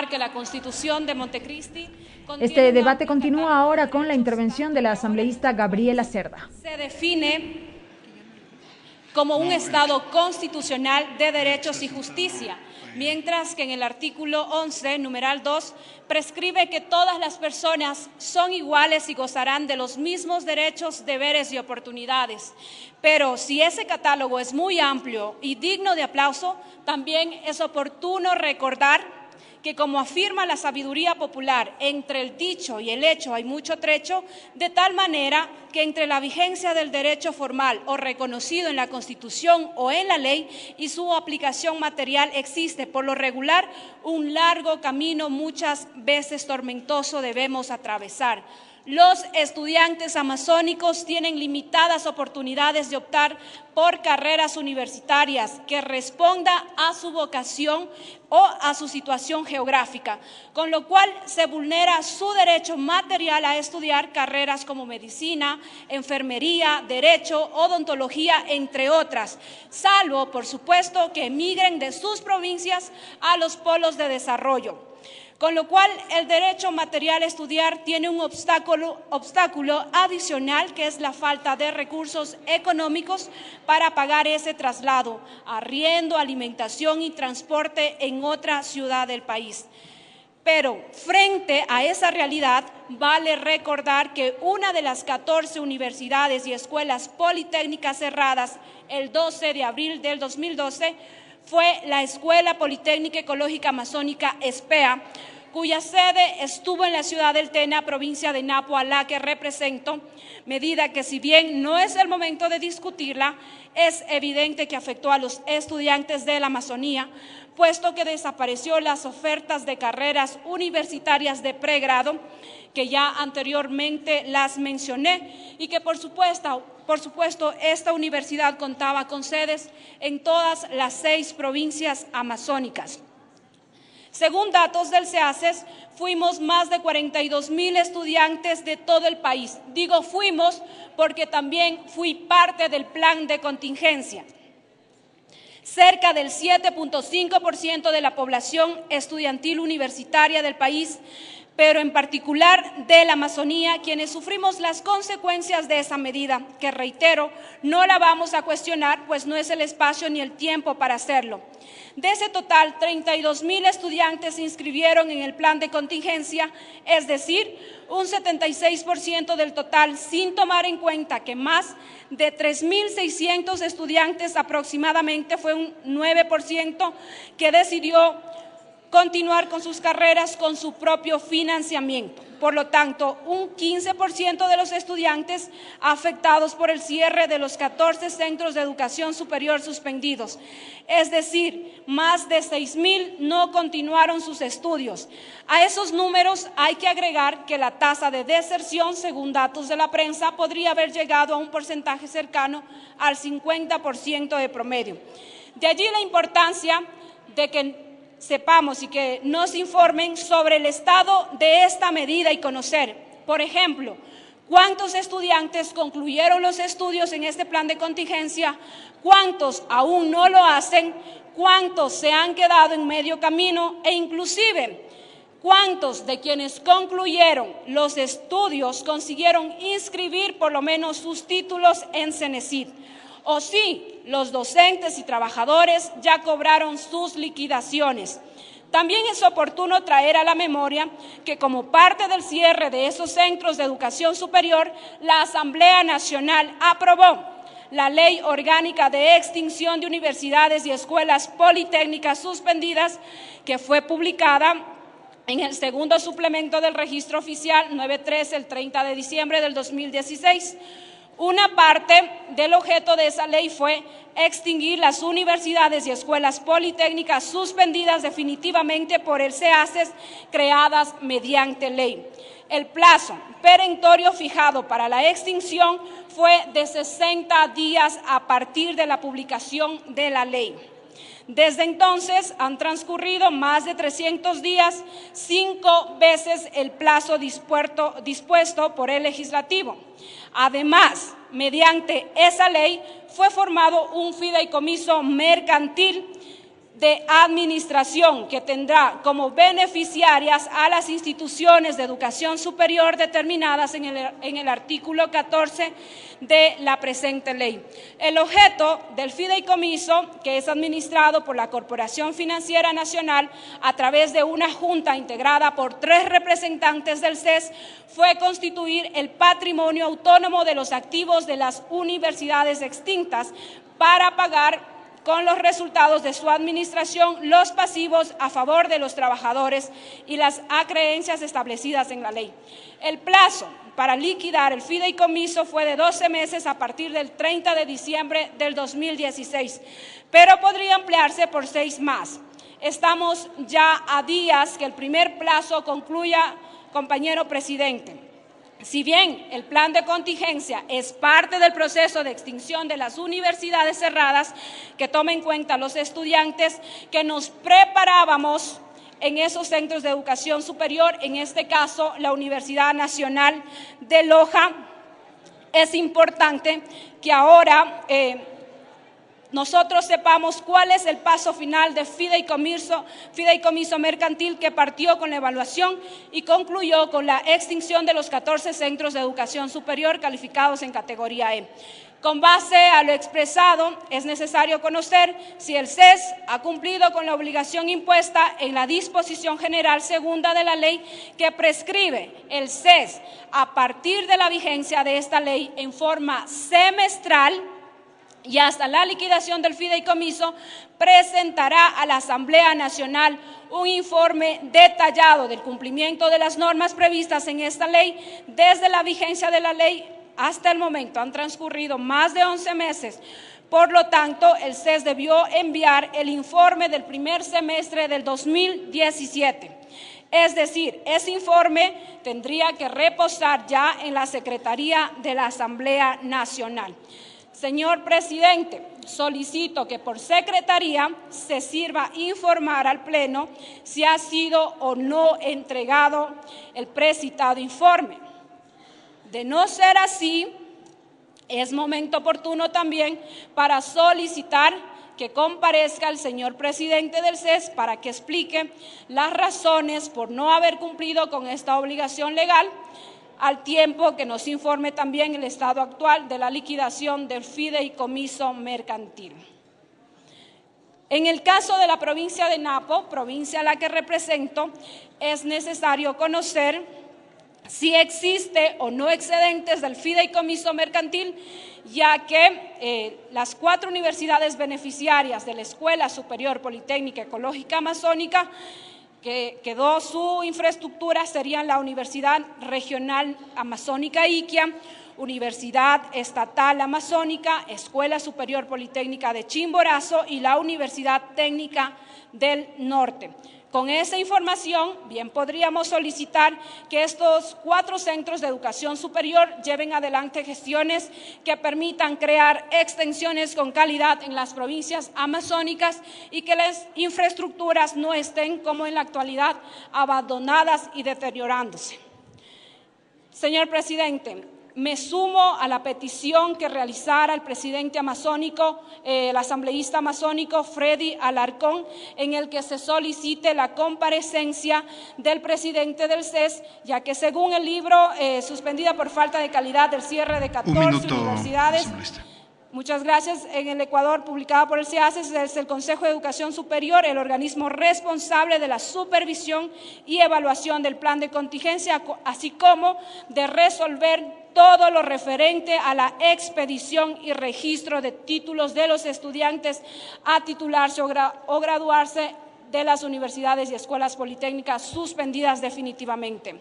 informar que la Constitución de Montecristi Este debate continúa ahora con la intervención de la asambleísta Gabriela Cerda. Se define como un Estado constitucional de derechos y justicia, mientras que en el artículo 11, numeral 2, prescribe que todas las personas son iguales y gozarán de los mismos derechos, deberes y oportunidades. Pero si ese catálogo es muy amplio y digno de aplauso, también es oportuno recordar que, como afirma la sabiduría popular, entre el dicho y el hecho hay mucho trecho, de tal manera que entre la vigencia del derecho formal o reconocido en la Constitución o en la ley y su aplicación material existe, por lo regular, un largo camino, muchas veces tormentoso, debemos atravesar. Los estudiantes amazónicos tienen limitadas oportunidades de optar por carreras universitarias que responda a su vocación o a su situación geográfica, con lo cual se vulnera su derecho material a estudiar carreras como medicina, enfermería, derecho, odontología, entre otras, salvo, por supuesto, que emigren de sus provincias a los polos de desarrollo. Con lo cual, el derecho material a estudiar tiene un obstáculo adicional, que es la falta de recursos económicos para pagar ese traslado, arriendo, alimentación y transporte en otra ciudad del país. Pero frente a esa realidad, vale recordar que una de las 14 universidades y escuelas politécnicas cerradas el 12 de abril del 2012 fue la Escuela Politécnica Ecológica Amazónica ESPEA, cuya sede estuvo en la ciudad del Tena, provincia de Napo, a la que represento, medida que, si bien no es el momento de discutirla, es evidente que afectó a los estudiantes de la Amazonía, puesto que desapareció las ofertas de carreras universitarias de pregrado, que ya anteriormente las mencioné, y que por supuesto esta universidad contaba con sedes en todas las 6 provincias amazónicas. Según datos del SEACES, fuimos más de 42,000 estudiantes de todo el país. Digo fuimos porque también fui parte del plan de contingencia. Cerca del 7.5% de la población estudiantil universitaria del país, pero en particular de la Amazonía, quienes sufrimos las consecuencias de esa medida, que reitero, no la vamos a cuestionar, pues no es el espacio ni el tiempo para hacerlo. De ese total, 32,000 estudiantes se inscribieron en el plan de contingencia, es decir, un 76% del total, sin tomar en cuenta que más de 3,600 estudiantes aproximadamente, fue un 9%, que decidió continuar con sus carreras con su propio financiamiento. Por lo tanto, un 15% de los estudiantes afectados por el cierre de los 14 centros de educación superior suspendidos. Es decir, más de 6,000 no continuaron sus estudios. A esos números hay que agregar que la tasa de deserción, según datos de la prensa, podría haber llegado a un porcentaje cercano al 50% de promedio. De allí la importancia de que sepamos y que nos informen sobre el estado de esta medida y conocer, por ejemplo, cuántos estudiantes concluyeron los estudios en este plan de contingencia, cuántos aún no lo hacen, cuántos se han quedado en medio camino e inclusive cuántos de quienes concluyeron los estudios consiguieron inscribir por lo menos sus títulos en CENESID. O si los docentes y trabajadores ya cobraron sus liquidaciones. También es oportuno traer a la memoria que, como parte del cierre de esos centros de educación superior, la Asamblea Nacional aprobó la Ley Orgánica de Extinción de Universidades y Escuelas Politécnicas Suspendidas, que fue publicada en el segundo suplemento del Registro Oficial 913 el 30 de diciembre del 2016. Una parte del objeto de esa ley fue extinguir las universidades y escuelas politécnicas suspendidas definitivamente por el SEACES, creadas mediante ley. El plazo perentorio fijado para la extinción fue de 60 días a partir de la publicación de la ley. Desde entonces han transcurrido más de 300 días, 5 veces el plazo dispuesto por el legislativo. Además, mediante esa ley fue formado un fideicomiso mercantil de administración que tendrá como beneficiarias a las instituciones de educación superior determinadas en el artículo 14 de la presente ley. El objeto del fideicomiso, que es administrado por la Corporación Financiera Nacional a través de una junta integrada por 3 representantes del CES, fue constituir el patrimonio autónomo de los activos de las universidades extintas para pagar con los resultados de su administración los pasivos a favor de los trabajadores y las acreencias establecidas en la ley. El plazo para liquidar el fideicomiso fue de 12 meses a partir del 30 de diciembre del 2016, pero podría ampliarse por 6 más. Estamos ya a días que el primer plazo concluya, compañero presidente. Si bien el plan de contingencia es parte del proceso de extinción de las universidades cerradas, que toma en cuenta a los estudiantes que nos preparábamos en esos centros de educación superior, en este caso la Universidad Nacional de Loja, es importante que ahora nosotros sepamos cuál es el paso final de fideicomiso mercantil que partió con la evaluación y concluyó con la extinción de los 14 centros de educación superior calificados en categoría E. Con base a lo expresado, es necesario conocer si el CES ha cumplido con la obligación impuesta en la disposición general segunda de la ley que prescribe el CES a partir de la vigencia de esta ley en forma semestral y hasta la liquidación del fideicomiso presentará a la Asamblea Nacional un informe detallado del cumplimiento de las normas previstas en esta ley. Desde la vigencia de la ley hasta el momento han transcurrido más de 11 meses. Por lo tanto, el CES debió enviar el informe del primer semestre del 2017. Es decir, ese informe tendría que reposar ya en la Secretaría de la Asamblea Nacional. Señor presidente, solicito que por secretaría se sirva informar al Pleno si ha sido o no entregado el precitado informe. De no ser así, es momento oportuno también para solicitar que comparezca el señor presidente del CES para que explique las razones por no haber cumplido con esta obligación legal, al tiempo que nos informe también el estado actual de la liquidación del fideicomiso mercantil. En el caso de la provincia de Napo, provincia a la que represento, es necesario conocer si existe o no excedentes del fideicomiso mercantil, ya que las 4 universidades beneficiarias de la Escuela Superior Politécnica Ecológica Amazónica que quedó su infraestructura serían la Universidad Regional Amazónica Iquia, Universidad Estatal Amazónica, Escuela Superior Politécnica de Chimborazo y la Universidad Técnica del Norte. Con esa información, bien podríamos solicitar que estos 4 centros de educación superior lleven adelante gestiones que permitan crear extensiones con calidad en las provincias amazónicas y que las infraestructuras no estén, como en la actualidad, abandonadas y deteriorándose. Señor presidente, me sumo a la petición que realizara el presidente amazónico, el asambleísta amazónico Freddy Alarcón, en el que se solicite la comparecencia del presidente del CES, ya que según el libro suspendida por falta de calidad del cierre de 14 universidades. Muchas gracias. En el Ecuador, publicada por el CEACES, es el Consejo de Educación Superior el organismo responsable de la supervisión y evaluación del plan de contingencia, así como de resolver todo lo referente a la expedición y registro de títulos de los estudiantes a titularse o graduarse de las universidades y escuelas politécnicas suspendidas definitivamente.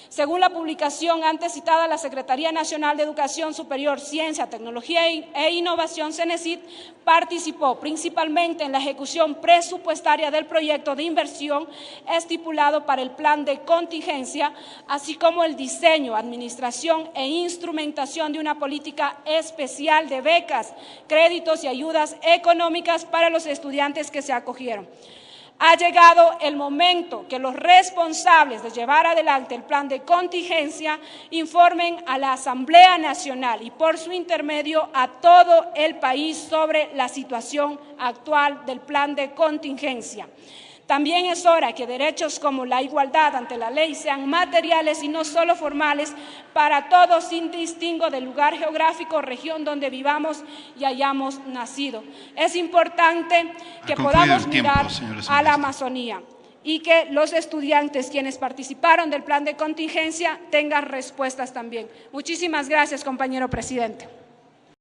Según la publicación antes citada, la Secretaría Nacional de Educación Superior, Ciencia, Tecnología e Innovación, CENESID, participó principalmente en la ejecución presupuestaria del proyecto de inversión estipulado para el plan de contingencia, así como el diseño, administración e instrumentación de una política especial de becas, créditos y ayudas económicas para los estudiantes que se acogieron. Ha llegado el momento que los responsables de llevar adelante el plan de contingencia informen a la Asamblea Nacional y por su intermedio a todo el país sobre la situación actual del plan de contingencia. También es hora que derechos como la igualdad ante la ley sean materiales y no solo formales para todos sin distingo del lugar geográfico o región donde vivamos y hayamos nacido. Es importante que podamos mirar a la Amazonía y que los estudiantes quienes participaron del plan de contingencia tengan respuestas también. Muchísimas gracias, compañero presidente.